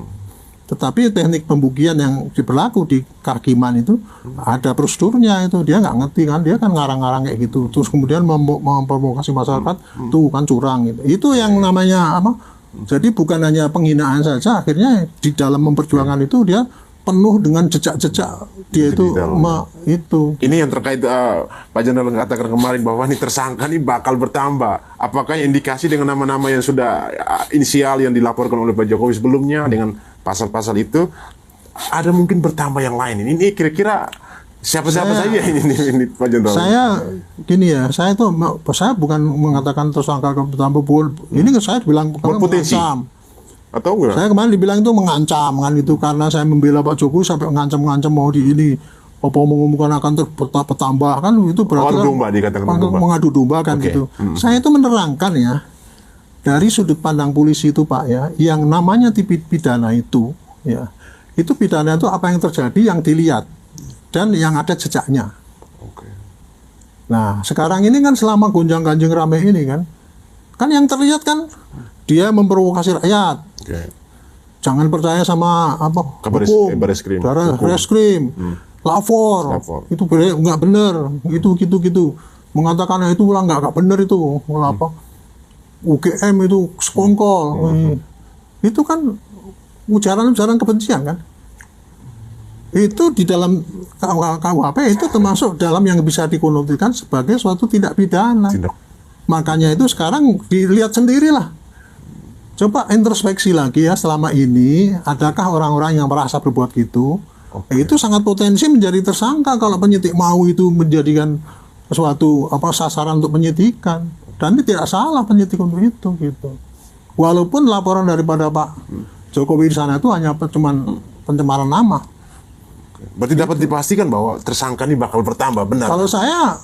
Tetapi teknik pembuktian yang berlaku di kehakiman itu ada prosedurnya itu, dia nggak ngerti kan, dia kan ngarang-ngarang kayak gitu. Terus kemudian memprovokasi masyarakat, tuh kan curang gitu. Itu yang namanya apa? Jadi bukan hanya penghinaan saja, akhirnya di dalam memperjuangkan itu dia penuh dengan jejak-jejak dia itu. Ini yang terkait Pak Jenderal katakan kemarin bahwa ini tersangka ini bakal bertambah. Apakah indikasi dengan nama-nama yang sudah inisial yang dilaporkan oleh Pak Jokowi sebelumnya dengan pasal-pasal itu ada mungkin bertambah yang lain? Ini kira-kira siapa-siapa saja ini Pak Jenderal? Saya bukan mengatakan tersangka bertambah. Ini saya bilang berpotensi. Atau enggak? Saya kemarin dibilang itu mengancam kan itu, karena saya membela Pak Jokowi sampai mengancam mau di ini apa mengumumkan akan bertambah kan, itu berarti mengadu domba kan gitu. Saya itu menerangkan ya dari sudut pandang polisi itu Pak ya, yang namanya pidana itu ya, itu pidana itu apa yang terjadi yang dilihat dan yang ada jejaknya. Nah sekarang ini kan selama gonjang-ganjing rame ini kan yang terlihat kan dia memprovokasi rakyat. Jangan percaya sama hukum, Barreskrim, lapor. Itu nggak benar, gitu. Mengatakan itu ulang nggak benar itu, UGM itu sekongkol. Itu kan ujaran kebencian kan. Itu di dalam KUHP itu termasuk dalam yang bisa dikonotikan sebagai suatu tindak pidana. Makanya itu sekarang dilihat sendirilah. Coba introspeksi lagi ya, selama ini adakah orang-orang yang merasa berbuat gitu? Itu sangat potensi menjadi tersangka kalau penyidik mau itu menjadikan suatu sasaran untuk penyidikan. Dan ini tidak salah penyidik untuk itu gitu. Walaupun laporan daripada Pak Jokowi di sana itu hanya cuman pencemaran nama. Berarti dapat dipastikan bahwa tersangka ini bakal bertambah, benar? Kalau saya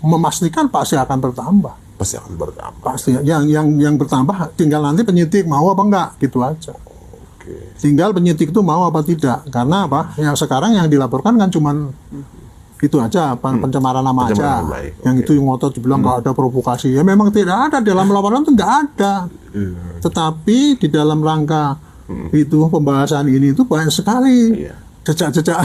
memastikan pasti akan bertambah. Pasti yang bertambah tinggal nanti penyidik mau apa enggak, gitu aja. Tinggal penyidik itu mau apa tidak, karena yang sekarang yang dilaporkan kan cuman itu aja, pencemaran nama aja. Yang itu yang ngotot dibilang nggak ada provokasi, ya memang tidak ada, dalam laporan itu nggak ada. Tetapi di dalam rangka itu pembahasan ini itu banyak sekali jejak-jejak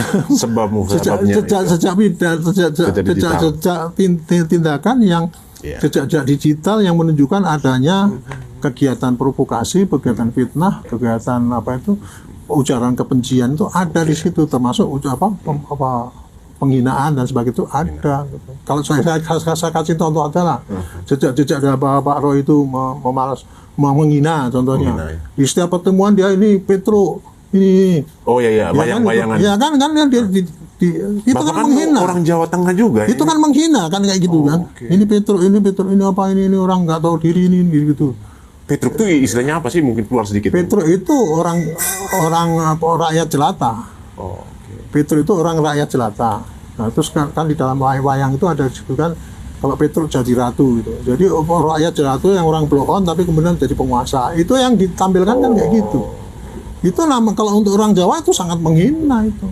tindakan yang jejak digital yang menunjukkan adanya kegiatan provokasi, kegiatan fitnah, kegiatan ujaran kebencian itu ada di situ, termasuk penghinaan dan sebagainya itu ada. Gitu. Kalau saya kasih contoh aja lah, jejak Pak Roy itu menghina contohnya. Di setiap pertemuan dia ini Petro ini. Oh iya, bayang-bayangan. Ya kan itu kan menghina. Orang Jawa Tengah juga. Itu kan menghina kan kayak gitu kan. Ini Petro ini apa ini orang nggak tahu diri ini gitu. Petro itu istilahnya apa sih? Mungkin keluar sedikit. Petro itu orang rakyat jelata. Petro itu orang rakyat jelata. Nah terus kan di dalam wayang itu ada disebutkan kalau Petro jadi ratu gitu. Jadi rakyat jelata yang orang blow on tapi kemudian jadi penguasa. Itu yang ditampilkan kan kayak gitu. Itu kalau untuk orang Jawa itu sangat menghina itu.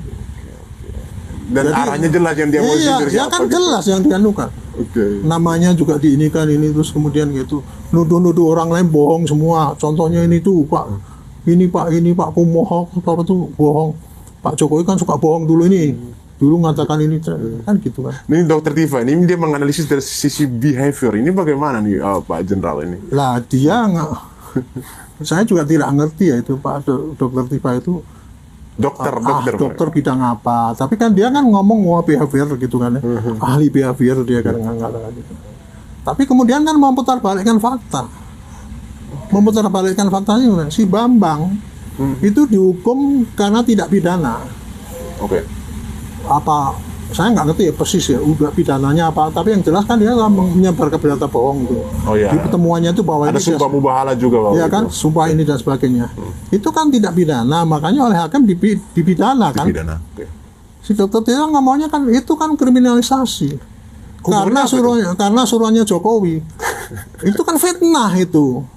Dan jadi, arahnya jelas yang dia mau sindir siapa. Kan jelas yang dianukan. Namanya juga diinikan ini terus kemudian gitu. Nuduh-nuduh orang lain bohong semua. Contohnya ini tuh Pak ini Pak kumohon apa tuh bohong. Pak Jokowi kan suka bohong dulu ini. Dulu mengatakan ini kan gitu kan. Ini Dokter Tifa, ini dia menganalisis dari sisi behavior. Ini bagaimana nih Pak Jenderal ini? Lah dia nggak, saya juga tidak ngerti ya itu Pak Dokter Tifa itu dokter bidang apa. Tapi kan dia kan ngomong behavior gitu kan ya. Ahli behavior dia kan nggak gitu. Tapi kemudian kan memutarbalikkan fakta. Memutarbalikkan faktanya si Bambang itu dihukum karena tidak pidana. Oke. Apa saya nggak ngerti ya persis ya udah pidananya apa, tapi yang jelas kan dia menyebar berita bohong itu. Oh, iya. Di pertemuannya itu bahwa ada sumpah mubahala juga ya kan, sumpah ini dan sebagainya. Itu kan tidak pidana, makanya oleh hakim dipidana kan. Dipidana. Okay. Si dokter Tira ngomongnya kan itu kan kriminalisasi. Karena suruhannya Jokowi. Itu kan fitnah itu.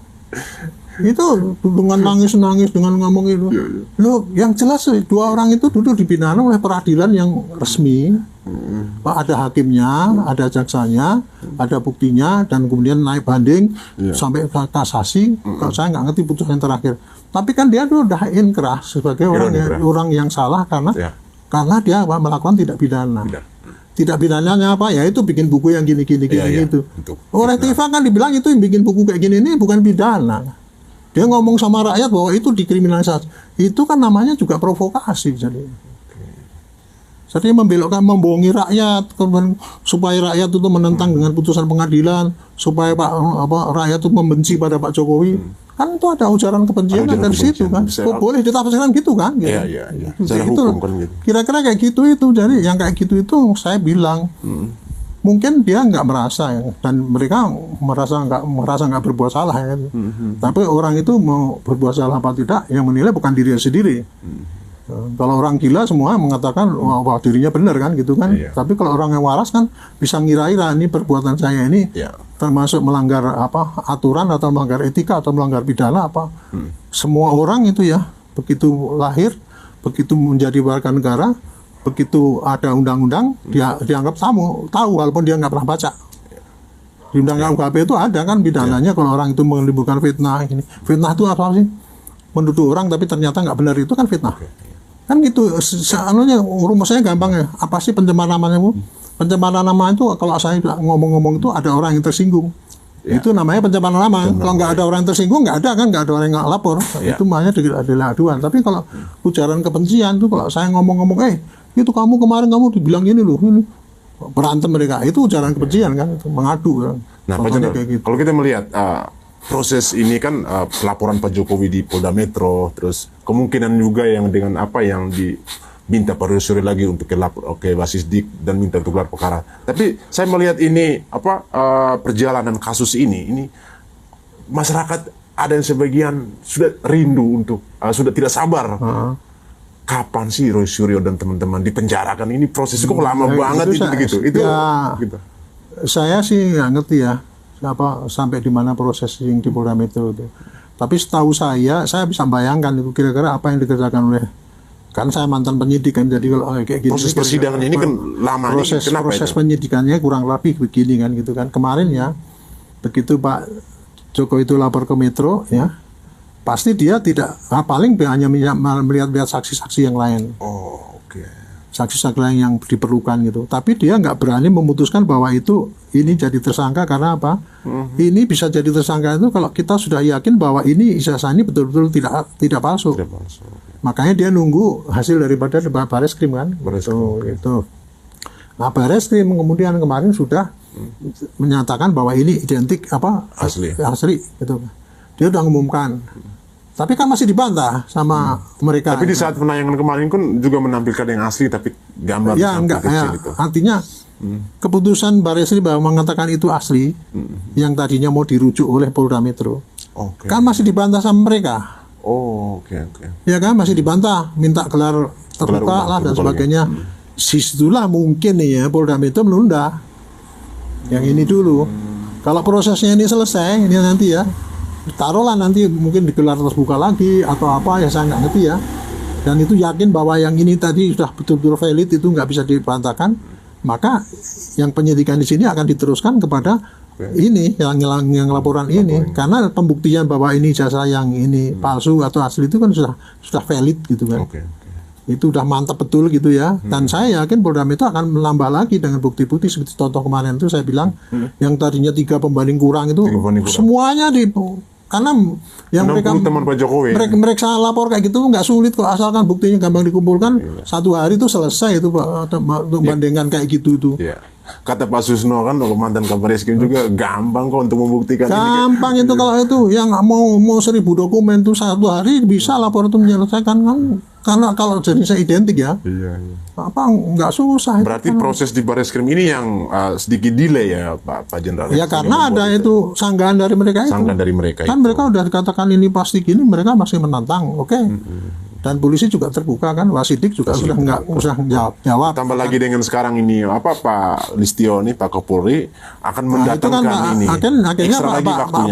Itu dengan nangis-nangis dengan ngomong itu. Loh, yang jelas dua orang itu duduk dipidana oleh peradilan yang resmi. Ada hakimnya, ada jaksanya, ada buktinya, dan kemudian naik banding sampai kasasi. Saya nggak ngerti putusan yang terakhir. Tapi kan dia tuh udah inkrah sebagai orang yang salah karena dia melakukan tidak pidana. Tidak pidananya apa ya, itu bikin buku yang gini gitu. Oleh Tifa kan dibilang itu yang bikin buku kayak gini ini bukan pidana. Dia ngomong sama rakyat bahwa itu dikriminalisasi. Itu kan namanya juga provokasi jadi. Jadi membohongi rakyat supaya rakyat itu menentang dengan putusan pengadilan, supaya rakyat itu membenci pada Pak Jokowi. Kan itu ada ujaran kebencian dari situ kan. Boleh ditafsirkan gitu kan. Gitu. Iya. Secara hukum kan gitu. Kira-kira kayak gitu itu. Jadi yang kayak gitu itu saya bilang mungkin dia nggak merasa ya, dan mereka merasa nggak berbuat salah ya. Tapi orang itu mau berbuat salah apa tidak yang menilai bukan dirinya sendiri. Kalau orang gila semua mengatakan wah dirinya benar kan gitu kan. Tapi kalau orang yang waras kan bisa ngira-ngira ini perbuatan saya ini termasuk melanggar aturan atau melanggar etika atau melanggar pidana apa. Semua orang itu ya begitu lahir, begitu menjadi warga negara, begitu ada undang-undang dia dianggap tahu walaupun dia nggak pernah baca. Di undang-undang UHP itu ada kan pidananya kalau orang itu menimbulkan fitnah ini. Fitnah itu apa sih? Menuduh orang tapi ternyata nggak benar, itu kan fitnah. Kan gitu. Rumusnya gampang ya. Apa sih pencemaran namanya Bu? Pencemaran nama itu kalau saya ngomong-ngomong itu ada orang yang tersinggung. Itu namanya pencemaran nama. Kalau nggak ada orang tersinggung nggak ada orang yang nggak lapor. Itu namanya adalah aduan. Tapi kalau ujaran kebencian itu kalau saya ngomong-ngomong itu kamu kemarin kamu dibilang ini loh, ini berantem mereka, itu ujaran kebencian kan, itu mengadu kan. Nah Pak Jenderal, gitu. Kalau kita melihat proses ini kan pelaporan Pak Jokowi di Polda Metro, terus kemungkinan juga yang dengan apa yang diminta Pak Roy Suryo lagi untuk ke Basisdik dan minta untuk gelar perkara. Tapi saya melihat ini perjalanan kasus ini masyarakat ada yang sebagian sudah rindu untuk sudah tidak sabar. Kapan sih Roy Suryo dan teman-teman dipenjarakan? Ini prosesnya kok lama banget gitu. Gitu. Saya sih nggak ngerti ya sampai di mana proses yang di Polda Metro itu. Tapi setahu saya bisa bayangkan itu kira-kira apa yang dikerjakan oleh, kan saya mantan penyidik kan, jadi kalau kayak gini proses persidangan ini kan lama. Proses penyidikannya kurang lebih begini kan gitu kan. Kemarin ya begitu Pak Jokowi itu lapor ke Metro ya, pasti dia tidak paling hanya melihat saksi-saksi yang lain. Saksi-saksi lain yang diperlukan gitu. Tapi dia nggak berani memutuskan bahwa ini jadi tersangka karena apa? Ini bisa jadi tersangka itu kalau kita sudah yakin bahwa ini ijazah ini betul-betul tidak palsu. Makanya dia nunggu hasil daripada Bareskrim kan. Itu. Nah Bareskrim kemudian kemarin sudah menyatakan bahwa ini identik asli gitu. Dia udah mengumumkan. Tapi kan masih dibantah sama mereka. Tapi di saat penayangan kemarin kan juga menampilkan yang asli tapi gambar itu. Artinya keputusan Bareskrim bahwa mengatakan itu asli yang tadinya mau dirujuk oleh Polda Metro. Kan masih dibantah sama mereka. Ya kan masih dibantah, minta gelar terbuka lah dan sebagainya. Situlah mungkin nih ya Polda Metro menunda yang ini dulu. Kalau prosesnya ini selesai, ini nanti ya taruhlah nanti mungkin digelar terbuka lagi atau apa ya, saya nggak ngerti ya. Dan itu yakin bahwa yang ini tadi sudah betul-betul valid, itu nggak bisa dibantahkan, maka yang penyidikan di sini akan diteruskan kepada ini yang laporan ini, karena pembuktian bahwa ini ijazah yang ini palsu atau asli itu kan sudah valid gitu kan. Itu udah mantap betul gitu ya. Dan saya yakin Polda Metro akan menambah lagi dengan bukti-bukti seperti contoh kemarin itu saya bilang yang tadinya 3 pembanding kurang itu semuanya karena yang mereka teman Pak Jokowi mereka lapor kayak gitu nggak sulit kok, asalkan buktinya gampang dikumpulkan. Satu hari itu selesai itu Pak, untuk bandingkan kayak gitu itu. Kata Pak Susno kan kalau mantan Kabar Eskrim juga gampang kok untuk membuktikan gampang ini. Itu kalau itu yang mau 1000 dokumen itu 1 hari bisa lapor itu menyelesaikan kan, karena kalau jenisnya identik ya apa nggak susah. Berarti proses di Bareskrim ini yang sedikit delay ya Pak Jenderal ya, karena ada itu sanggahan dari mereka itu. Sanggahan dari mereka kan itu. Mereka udah dikatakan ini pasti gini, mereka masih menantang. Dan polisi juga terbuka kan, Wasidik juga sudah nggak usah jawab. Tambah lagi dengan sekarang ini Pak Listio nih, Pak Kapolri akan mendatangkan ini. Akhirnya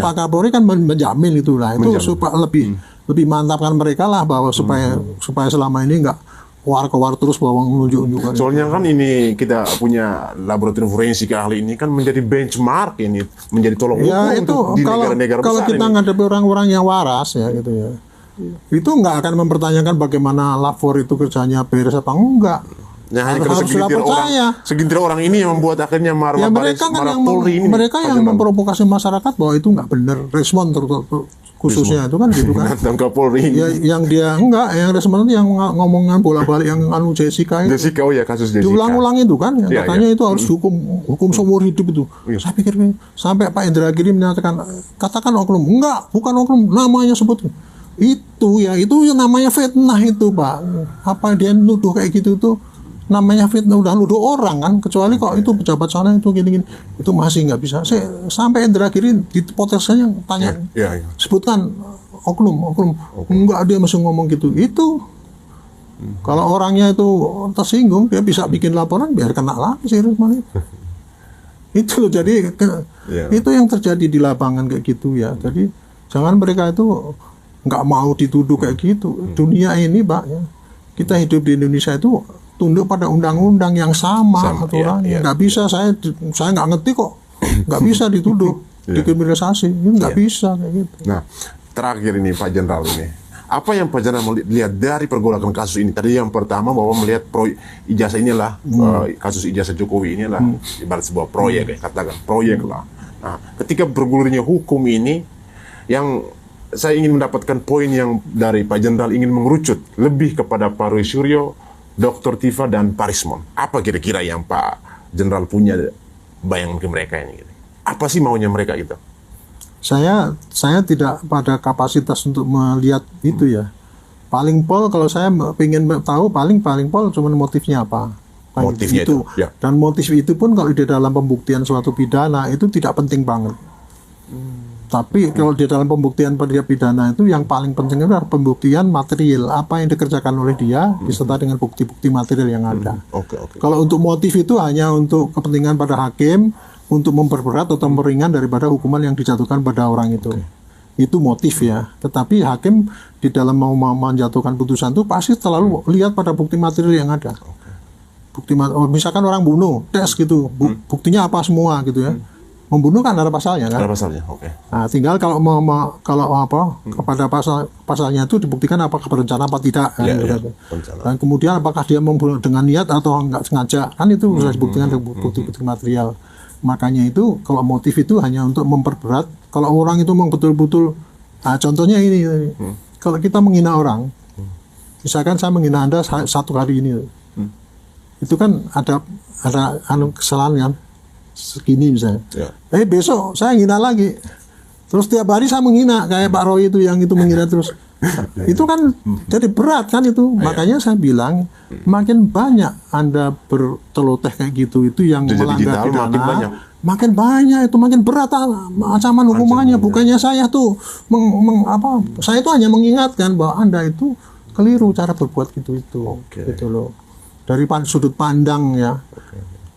Pak Kapolri kan menjamin itulah itu supaya lebih mantapkan mereka lah bahwa supaya selama ini nggak keluar terus bahwa menunjuk-nunjukkan. Soalnya kan ini kita punya laboratorium forensik ahli ini kan menjadi benchmark ini, menjadi tolong ukur untuk di negara-negara besar. Kalau kita menghadapi orang-orang yang waras ya gitu ya. Itu nggak akan mempertanyakan bagaimana lapor itu kerjanya beres apa enggak. Harus segelintir orang ini yang membuat akhirnya mereka yang memprovokasi masyarakat bahwa itu nggak benar, respon khususnya itu kan gitu kan. Kapolri. Yang dia yang respon itu yang ngomongan bolak-balik yang Jessica itu. Jessica kasus Jessica. Diulang-ulang itu kan, katanya itu harus hukum seumur hidup itu. Saya pikir sampai Pak Indra Giri menyatakan katakan oknum, enggak, bukan oknum, namanya sebut. Itu namanya fitnah itu Pak. Apa dia nuduh kayak gitu tuh namanya fitnah, udah nuduh orang kan, kecuali kok itu pejabat sana itu gini-gini, itu masih nggak bisa. Sampai Indra Giri di podcastnya tanya, sebutkan oknum, enggak, dia masih ngomong gitu. Itu kalau orangnya itu tersinggung, dia bisa bikin laporan biar kena lagi sih Risman itu. Itu loh, jadi itu yang terjadi di lapangan kayak gitu ya. Jadi jangan mereka itu nggak mau dituduh kayak gitu. Dunia ini Pak ya, kita hidup di Indonesia itu tunduk pada undang-undang yang sama aturannya. Nggak bisa saya nggak ngerti kok, nggak bisa dituduh dikriminalisasi, ini nggak bisa kayak gitu. Nah, terakhir ini Pak Jenderal ini, apa yang Pak Jenderal melihat dari pergolakan kasus ini? Tadi yang pertama bahwa melihat ijazah inilah kasus ijazah Jokowi inilah ibarat sebuah proyek katakan proyek lah. Nah, ketika bergulirnya hukum ini, yang saya ingin mendapatkan poin yang dari Pak Jenderal ingin mengerucut lebih kepada Pak Roy Suryo, Dr. Tifa dan Pak Rismon. Apa kira-kira yang Pak Jenderal punya bayangan ke mereka ini? Apa sih maunya mereka gitu? Saya tidak pada kapasitas untuk melihat itu ya. Paling pol kalau saya ingin tahu paling pol cuma motifnya apa. Motifnya itu. Dan motif itu pun kalau di dalam pembuktian suatu pidana itu tidak penting banget. Tapi kalau di dalam pembuktian pidana itu yang paling penting adalah pembuktian material, apa yang dikerjakan oleh dia diserta dengan bukti-bukti material yang ada. Kalau untuk motif itu hanya untuk kepentingan pada hakim untuk memperberat atau meringan daripada hukuman yang dijatuhkan pada orang itu. Itu motif ya. Tetapi hakim di dalam mau menjatuhkan putusan itu pasti selalu lihat pada bukti material yang ada. Misalkan orang bunuh, tes gitu, buktinya apa semua gitu ya. Membunuh kan ada pasalnya kan? Ada pasalnya, Nah, tinggal kalau kepada pasalnya itu dibuktikan apakah berencana apa tidak. Dan kemudian apakah dia membunuh dengan niat atau enggak sengaja, kan itu sudah dibuktikan dengan bukti-bukti material. Makanya itu kalau motif itu hanya untuk memperberat. Kalau orang itu memang betul-betul, contohnya ini, kalau kita menghina orang, misalkan saya menghina Anda 1 hari ini, itu kan ada kesalahan kan? Segini misalnya. Besok saya menghina lagi. Terus tiap hari saya menghina kayak Pak Roy itu yang itu menghina terus. Itu kan jadi berat kan itu. Makanya saya bilang makin banyak Anda berteloteh kayak gitu itu yang melanggar pidana. Makin banyak itu makin berat ancaman hukumannya. Bukannya saya tuh saya itu hanya mengingatkan bahwa Anda itu keliru cara berbuat gitu loh. Dari sudut pandang ya.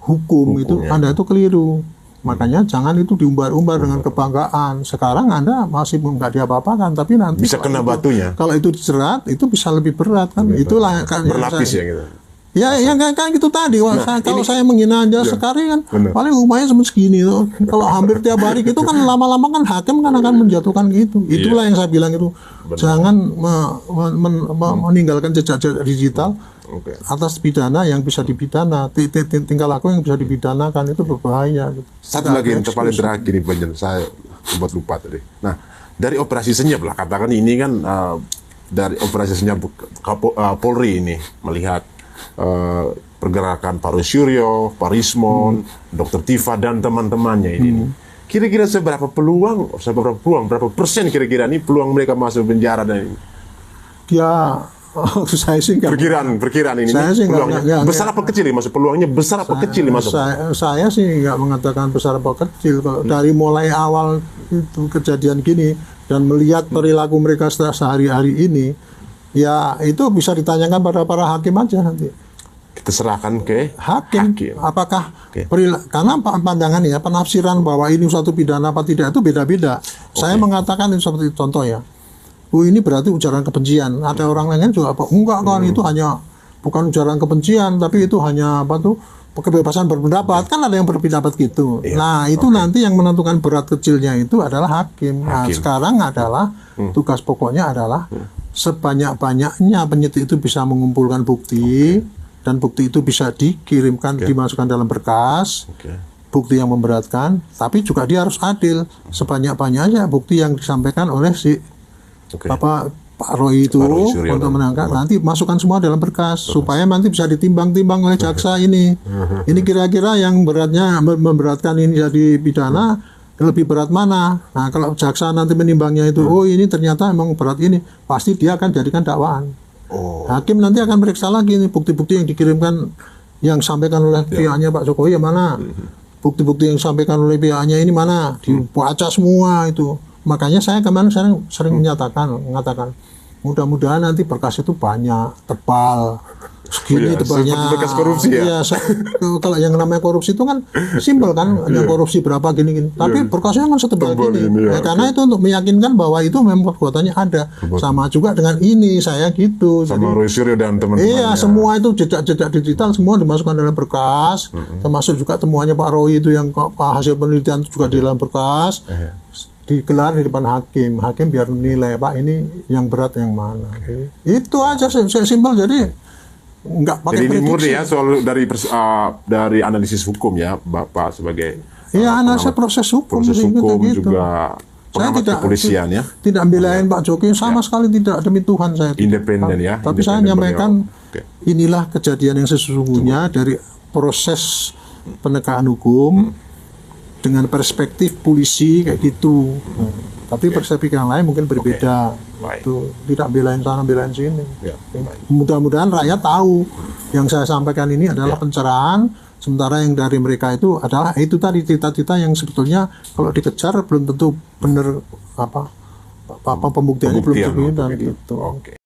Hukum itu Anda itu keliru. Makanya jangan itu diumbar-umbar dengan kebanggaan. Sekarang Anda masih nggak diapa-apakan, tapi nanti bisa kena batunya. Kalau itu dijerat, itu bisa lebih berat kan. Itulah berlapis ya gitu. Ya, yang kayak gitu tadi. Kalau saya menghina aja sekali kan, bener. paling hukumannya cuma segini tuh. Kalau hampir tiap hari gitu kan lama-lama kan hakim kan akan menjatuhkan gitu. Itulah yang saya bilang itu. Jangan meninggalkan jejak digital atas pidana yang bisa dipidana. Tingkah laku yang bisa dipidanakan itu berbahaya. Gitu. Satu lagi yang paling terakhir nih, Banjen, saya sempat lupa tadi. Nah, dari operasi senyap lah, katakan ini kan dari operasi senyap Polri ini melihat pergerakan Pak Roy Suryo, Pak Rismon, Dr. Tifa dan teman-temannya ini. Kira-kira berapa persen kira-kira nih peluang mereka masuk penjara dan ini? Ya, saya sih nggak. Perkiraan ini Saya sih peluangnya besar apa kecil nih masuk? Peluangnya besar apa kecil nih masuk? Saya sih nggak mengatakan besar apa kecil. Kalau dari mulai awal itu kejadian gini dan melihat perilaku mereka setelah sehari-hari ini, ya itu bisa ditanyakan pada para hakim aja nanti. Kita serahkan ke hakim. Apakah karena pandangan ya, penafsiran bahwa ini suatu pidana apa tidak itu beda-beda. Saya mengatakan itu seperti contoh ya. Ini berarti ujaran kebencian. Ada orang lain juga apa? Enggak kan, itu hanya bukan ujaran kebencian, tapi itu hanya apa tuh? Kebebasan berpendapat. Kan ada yang berpendapat gitu. Nah, itu nanti yang menentukan berat kecilnya itu adalah hakim. Nah, sekarang adalah tugas pokoknya adalah sebanyak-banyaknya penyidik itu bisa mengumpulkan bukti dan bukti itu bisa dikirimkan, dimasukkan dalam berkas. Bukti yang memberatkan, tapi juga dia harus adil. Sebanyak-banyaknya bukti yang disampaikan oleh si Pak Roy itu untuk menangkap, nanti masukkan semua dalam berkas supaya nanti bisa ditimbang-timbang oleh jaksa ini. Ini kira-kira yang beratnya memberatkan ini jadi pidana lebih berat mana? Nah, kalau jaksa nanti menimbangnya itu, oh ini ternyata emang berat ini, pasti dia akan jadikan dakwaan. Hakim nanti akan periksa lagi nih bukti-bukti yang dikirimkan, yang disampaikan oleh pihaknya Pak Jokowi yang mana? Bukti-bukti yang disampaikan oleh pihaknya ini mana? Dibaca semua itu. Makanya saya kemarin sering mengatakan mudah-mudahan nanti berkas itu banyak, tebal, segini tebalnya. Bekas korupsi ya? Iya, kalau yang namanya korupsi itu kan simpel kan, ada korupsi berapa gini-gini. Tapi berkasnya kan setebal gini. Karena itu untuk meyakinkan bahwa itu memang perbuatannya ada. Sama juga dengan ini, saya gitu. Sama Roy Suryo dan teman-temannya. Iya, semua itu jejak-jejak digital semua dimasukkan dalam berkas. Termasuk juga temuannya Pak Roy itu yang hasil penelitian juga di dalam berkas. Digelar di depan hakim biar menilai, Pak ini yang berat yang mana. Itu aja simpel, jadi nggak pakai prediksi. Jadi ini murni ya soal dari analisis hukum ya, Bapak sebagai analisis proses hukum gitu. Juga pengamat kepolisian ya. Tidak belain Pak Jokowi sama sekali, tidak, demi Tuhan saya. Independen ya. Tapi saya menyampaikan inilah kejadian yang sesungguhnya dari proses penegakan hukum. Dengan perspektif polisi kayak gitu. Tapi perspektif yang lain mungkin berbeda. Itu tidak belain sana belain sini. Mudah-mudahan rakyat tahu yang saya sampaikan ini adalah pencerahan, sementara yang dari mereka itu adalah itu tadi cita-cita yang sebetulnya kalau dikejar belum tentu benar pembuktiannya belum tentu gitu.